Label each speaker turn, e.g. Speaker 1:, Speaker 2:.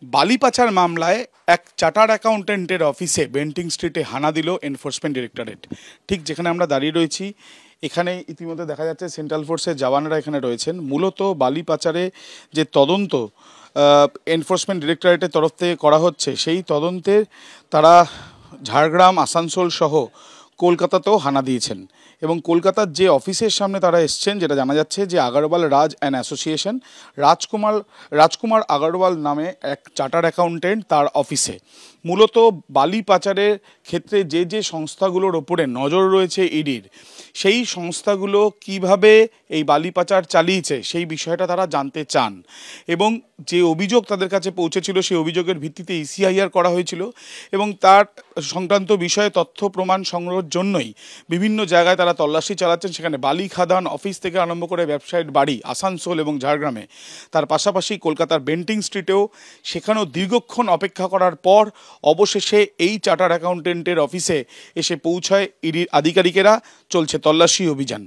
Speaker 1: বালি পাচার মামলায় এক চার্টার্ড অ্যাকাউন্টেন্টের অফিসে বেন্টিং স্ট্রিটে হানা দিল এনফোর্সমেন্ট ডিরেক্টরেট। ঠিক যেখানে আমরা দাঁড়িয়ে রয়েছি এখানে ইতিমধ্যে দেখা যাচ্ছে সেন্ট্রাল ফোর্সের জওয়ানরা এখানে রয়েছেন। মূলত বালি পাচারে যে তদন্ত এনফোর্সমেন্ট ডিরেক্টরেটের তরফ থেকে করা হচ্ছে, সেই তদন্তে তারা ঝাড়গ্রাম, আসানসোল সহ কলকাতাতেও হানা দিয়েছেন এবং কলকাতার যে অফিসের সামনে তারা এসছেন, যেটা জানা যাচ্ছে যে আগরওয়াল রাজ অ্যান্ড অ্যাসোসিয়েশন, রাজকুমার আগরওয়াল নামে এক চার্টার্ড অ্যাকাউন্টেন্ট, তার অফিসে মূলত বালি পাচারের ক্ষেত্রে যে যে সংস্থাগুলোর ওপরে নজর রয়েছে ইডির, সেই সংস্থাগুলো কিভাবে এই বালি পাচার চালিয়েছে সেই বিষয়টা তারা জানতে চান এবং যে অভিযোগ তাদের কাছে পৌঁছেছিল সেই অভিযোগের ভিত্তিতে ইসিআইআর করা হয়েছিল এবং তার সংক্রান্ত বিষয়ে তথ্য প্রমাণ সংগ্রহের জন্যই বিভিন্ন জায়গায় তারা তল্লাশি চালাচ্ছেন। সেখানে বালি খাদান অফিস থেকে আরম্ভ করে ব্যবসায়ীর বাড়ি আসানসোল এবং ঝাড়গ্রামে, তার পাশাপাশি কলকাতার বেন্টিং স্ট্রিটেও, সেখানেও দীর্ঘক্ষণ অপেক্ষা করার পর অবশেষে এই চার্টার্ড অ্যাকাউন্টেন্টের অফিসে এসে পৌঁছায় ইডির আধিকারিকেরা। চলছে তল্লাশি অভিযান।